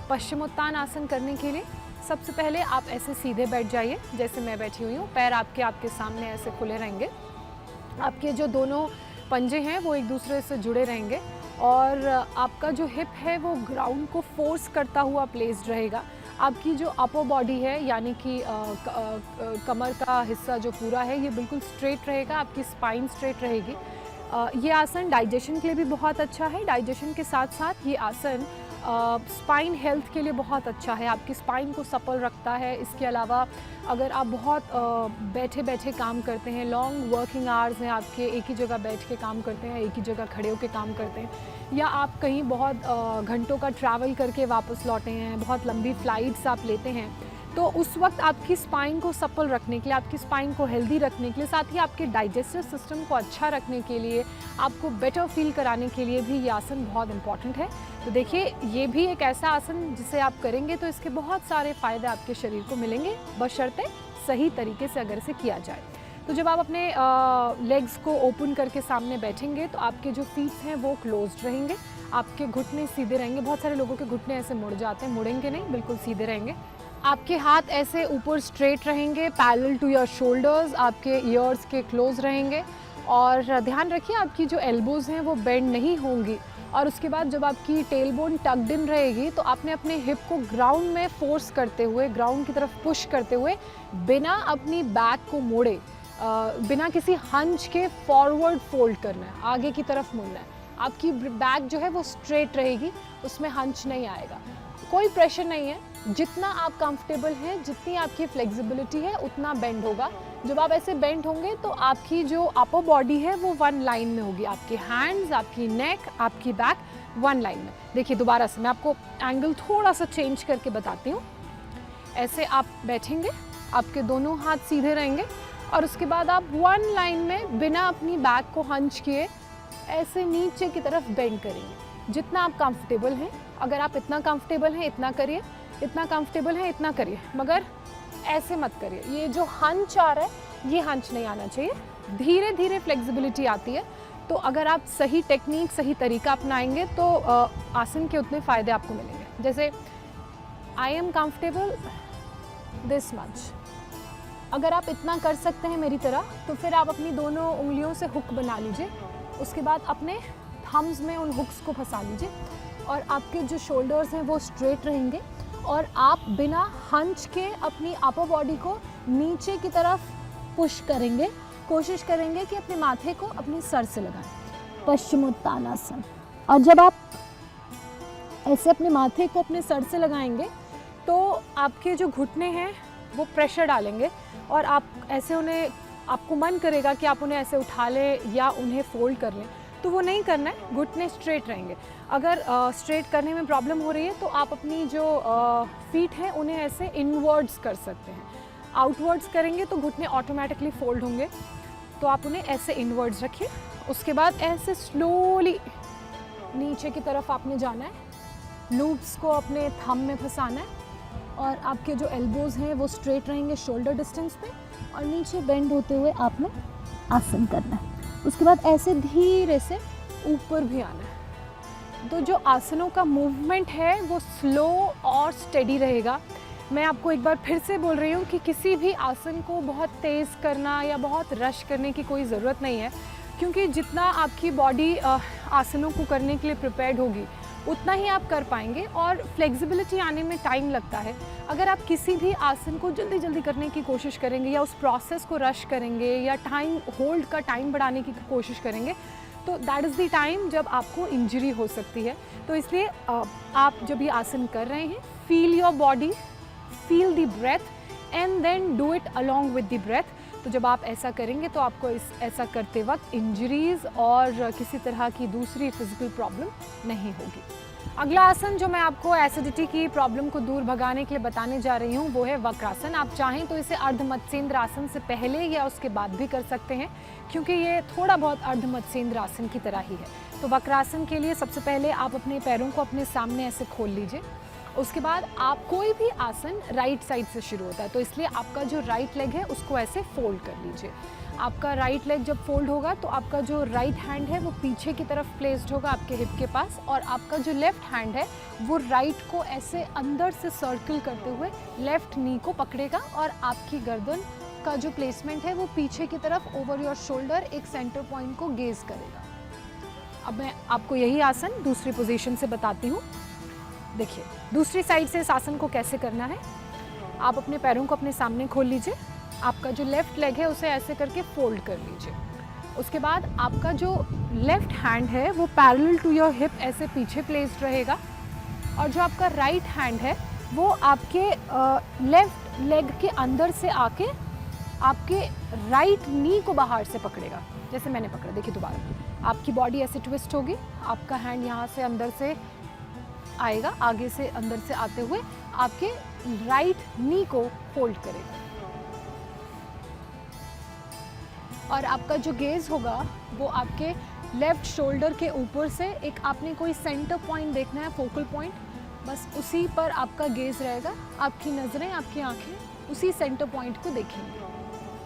पश्चिमोत्तान आसन करने के लिए सबसे पहले आप ऐसे सीधे बैठ जाइए जैसे मैं बैठी हुई हूँ। पैर आपके सामने ऐसे खुले रहेंगे। आपके जो दोनों पंजे हैं वो एक दूसरे से जुड़े रहेंगे और आपका जो हिप है वो ग्राउंड को फोर्स करता हुआ प्लेस्ड रहेगा। आपकी जो अपर बॉडी है यानी कि कमर का हिस्सा जो पूरा है ये बिल्कुल स्ट्रेट रहेगा, आपकी स्पाइन स्ट्रेट रहेगी। ये आसन डाइजेशन के लिए भी बहुत अच्छा है। डाइजेशन के साथ साथ ये आसन स्पाइन हेल्थ के लिए बहुत अच्छा है, आपकी स्पाइन को सपल रखता है। इसके अलावा अगर आप बहुत बैठे बैठे काम करते हैं, लॉन्ग वर्किंग आवर्स हैं आपके, एक ही जगह बैठ के काम करते हैं, एक ही जगह खड़े होकर काम करते हैं, या आप कहीं बहुत घंटों का ट्रैवल करके वापस लौटे हैं, बहुत लंबी फ़्लाइट्स आप लेते हैं, तो उस वक्त आपकी स्पाइन को सपल रखने के लिए, आपकी स्पाइन को हेल्दी रखने के लिए, साथ ही आपके डाइजेस्टिव सिस्टम को अच्छा रखने के लिए, आपको बेटर फील कराने के लिए भी ये आसन बहुत इम्पॉर्टेंट है। तो देखिए ये भी एक ऐसा आसन जिसे आप करेंगे तो इसके बहुत सारे फ़ायदे आपके शरीर को मिलेंगे, बशर्ते सही तरीके से अगर इसे किया जाए। तो जब आप अपने लेग्स को ओपन करके सामने बैठेंगे तो आपके जो फीट हैं वो क्लोज्ड रहेंगे, आपके घुटने सीधे रहेंगे। बहुत सारे लोगों के घुटने ऐसे मुड़ जाते हैं, मुड़ेंगे नहीं, बिल्कुल सीधे रहेंगे। आपके हाथ ऐसे ऊपर स्ट्रेट रहेंगे, पैरेलल टू योर शोल्डर्स, आपके ईयर्स के क्लोज रहेंगे और ध्यान रखिए आपकी जो एल्बोज़ हैं वो बेंड नहीं होंगी। और उसके बाद जब आपकी टेल बोन टक्ड इन रहेगी तो आपने अपने हिप को ग्राउंड में फोर्स करते हुए, ग्राउंड की तरफ पुश करते हुए, बिना अपनी बैक को मोड़े, बिना किसी हंच के फॉरवर्ड फोल्ड करना है, आगे की तरफ मुड़ना है। आपकी बैक जो है वो स्ट्रेट रहेगी, उसमें हंच नहीं आएगा, कोई प्रेशर नहीं है। जितना आप कंफर्टेबल हैं, जितनी आपकी फ्लेक्सिबिलिटी है उतना बेंड होगा। जब आप ऐसे बेंड होंगे तो आपकी जो अपर बॉडी है वो वन लाइन में होगी, आपके हैंड्स, आपकी नेक, आपकी बैक वन लाइन में। देखिए दोबारा से मैं आपको एंगल थोड़ा सा चेंज करके बताती हूँ। ऐसे आप बैठेंगे, आपके दोनों हाथ सीधे रहेंगे और उसके बाद आप वन लाइन में बिना अपनी बैक को हंच किए ऐसे नीचे की तरफ बेंड करेंगे, जितना आप कंफर्टेबल हैं। अगर आप इतना कंफर्टेबल हैं इतना करिए, इतना कंफर्टेबल है इतना करिए, मगर ऐसे मत करिए। ये जो हंच आ रहा है ये हंच नहीं आना चाहिए। धीरे धीरे फ्लेक्सिबिलिटी आती है। तो अगर आप सही टेक्निक, सही तरीका अपनाएंगे तो आसन के उतने फ़ायदे आपको मिलेंगे। जैसे I am comfortable this much, अगर आप इतना कर सकते हैं मेरी तरह तो फिर आप अपनी दोनों उंगलियों से हुक बना लीजिए। उसके बाद अपने थम्स में उन हुक्स को फंसा लीजिए और आपके जो शोल्डर्स हैं वो स्ट्रेट रहेंगे और आप बिना हंच के अपनी अपर बॉडी को नीचे की तरफ पुश करेंगे। कोशिश करेंगे कि अपने माथे को अपने सर से लगाएं, पश्चिमोत्तानासन। और जब आप ऐसे अपने माथे को अपने सर से लगाएंगे तो आपके जो घुटने हैं वो प्रेशर डालेंगे और आप ऐसे उन्हें, आपको मन करेगा कि आप उन्हें ऐसे उठा लें या उन्हें फोल्ड कर लें, तो वो नहीं करना है, घुटने स्ट्रेट रहेंगे। अगर स्ट्रेट करने में प्रॉब्लम हो रही है तो आप अपनी जो फीट हैं उन्हें ऐसे इनवर्ड्स कर सकते हैं। आउटवर्ड्स करेंगे तो घुटने ऑटोमेटिकली फोल्ड होंगे, तो आप उन्हें ऐसे इनवर्ड्स रखिए। उसके बाद ऐसे स्लोली नीचे की तरफ आपने जाना है, लूप्स को अपने थंब में फंसाना है और आपके जो एल्बोज़ हैं वो स्ट्रेट रहेंगे शोल्डर डिस्टेंस पे और नीचे बेंड होते हुए आपने आसन करना है। उसके बाद ऐसे धीरे से ऊपर भी आना है। तो जो आसनों का मूवमेंट है वो स्लो और स्टेडी रहेगा। मैं आपको एक बार फिर से बोल रही हूँ कि किसी भी आसन को बहुत तेज़ करना या बहुत रश करने की कोई ज़रूरत नहीं है, क्योंकि जितना आपकी बॉडी आसनों को करने के लिए प्रिपेयर्ड होगी उतना ही आप कर पाएंगे और फ्लेक्सिबिलिटी आने में टाइम लगता है। अगर आप किसी भी आसन को जल्दी जल्दी करने की कोशिश करेंगे या उस प्रोसेस को रश करेंगे या टाइम होल्ड का टाइम बढ़ाने की कोशिश करेंगे तो दैट इज़ द टाइम जब आपको इंजरी हो सकती है। तो इसलिए आप जब ये आसन कर रहे हैं, feel your body, feel the breath and then do it along with the breath. तो जब आप ऐसा करेंगे तो आपको ऐसा करते वक्त इंजरीज़ और किसी तरह की दूसरी फिजिकल प्रॉब्लम नहीं होगी। अगला आसन जो मैं आपको एसिडिटी की प्रॉब्लम को दूर भगाने के लिए बताने जा रही हूँ वो है वक्रासन। आप चाहें तो इसे अर्धमत्स्येंद्र आसन से पहले या उसके बाद भी कर सकते हैं, क्योंकि ये थोड़ा बहुत अर्धमत्स्येंद्र आसन की तरह ही है। तो वक्रासन के लिए सबसे पहले आप अपने पैरों को अपने सामने ऐसे खोल लीजिए। उसके बाद आप कोई भी आसन राइट साइड से शुरू होता है, तो इसलिए आपका जो राइट लेग है उसको ऐसे फोल्ड कर लीजिए। आपका राइट लेग जब फोल्ड होगा तो आपका जो राइट हैंड है वो पीछे की तरफ प्लेस्ड होगा आपके हिप के पास, और आपका जो लेफ्ट हैंड है वो राइट को ऐसे अंदर से सर्कल करते हुए लेफ्ट नी को पकड़ेगा, और आपकी गर्दन का जो प्लेसमेंट है वो पीछे की तरफ ओवर योर शोल्डर एक सेंटर पॉइंट को गेज करेगा। अब मैं आपको यही आसन दूसरी पोजीशन से बताती हूँ। देखिए दूसरी साइड से इस आसन को कैसे करना है। आप अपने पैरों को अपने सामने खोल लीजिए, आपका जो लेफ्ट लेग है उसे ऐसे करके फोल्ड कर लीजिए। उसके बाद आपका जो लेफ्ट हैंड है वो पैरेलल टू योर हिप ऐसे पीछे प्लेस्ड रहेगा, और जो आपका राइट हैंड है वो आपके लेफ्ट लेग के अंदर से आके आपके राइट नी को बाहर से पकड़ेगा, जैसे मैंने पकड़ा। देखिए दोबारा आपकी बॉडी ऐसे ट्विस्ट होगी, आपका हैंड यहाँ से अंदर से आएगा, आगे से अंदर से आते हुए आपके राइट नी को होल्ड करेगा, और आपका जो गेज होगा वो आपके लेफ्ट शोल्डर के ऊपर से एक आपने कोई सेंटर पॉइंट देखना है, फोकल पॉइंट, बस उसी पर आपका गेज रहेगा। आपकी नज़रें, आपकी आंखें उसी सेंटर पॉइंट को देखेंगे।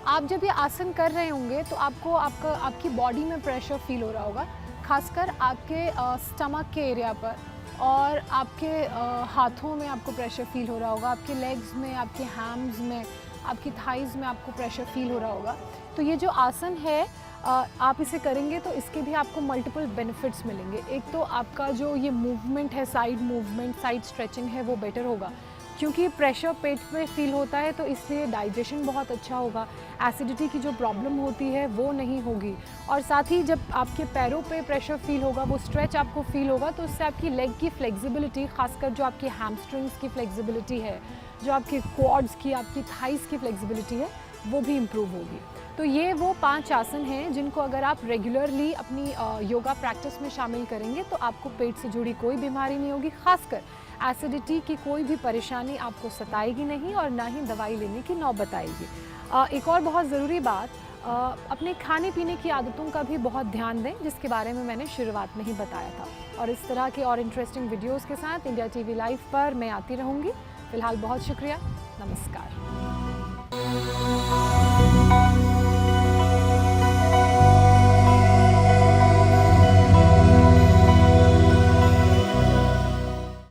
आप जब ये आसन कर रहे होंगे तो आपको आपकी बॉडी में प्रेशर फील हो रहा होगा, खासकर आपके स्टमक के एरिया पर, और आपके हाथों में आपको प्रेशर फील हो रहा होगा, आपके लेग्स में, आपके हैम्स में, आपकी थाइज़ में आपको प्रेशर फील हो रहा होगा। तो ये जो आसन है आप इसे करेंगे तो इसके भी आपको मल्टीपल बेनिफिट्स मिलेंगे। एक तो आपका जो ये मूवमेंट है, साइड मूवमेंट, साइड स्ट्रेचिंग है, वो बेटर होगा, क्योंकि प्रेशर पेट में फील होता है तो इसलिए डाइजेशन बहुत अच्छा होगा, एसिडिटी की जो प्रॉब्लम होती है वो नहीं होगी, और साथ ही जब आपके पैरों पे प्रेशर फील होगा, वो स्ट्रेच आपको फील होगा, तो उससे आपकी लेग की फ्लेक्सिबिलिटी, खासकर जो आपकी हैमस्ट्रिंग्स की फ्लेक्सिबिलिटी है, जो आपके क्वाड्स की, आपकी थाइस की फ्लेक्सिबिलिटी है, वो भी इम्प्रूव होगी। तो ये वो 5 आसन हैं जिनको अगर आप रेगुलरली अपनी योगा प्रैक्टिस में शामिल करेंगे तो आपको पेट से जुड़ी कोई बीमारी नहीं होगी, खासकर एसिडिटी की कोई भी परेशानी आपको सताएगी नहीं, और ना ही दवाई लेने की नौबत आएगी। एक और बहुत ज़रूरी बात, अपने खाने पीने की आदतों का भी बहुत ध्यान दें, जिसके बारे में मैंने शुरुआत में ही बताया था। और इस तरह के और इंटरेस्टिंग वीडियोज़ के साथ इंडिया TV लाइव पर मैं आती रहूँगी। फ़िलहाल बहुत शुक्रिया, नमस्कार।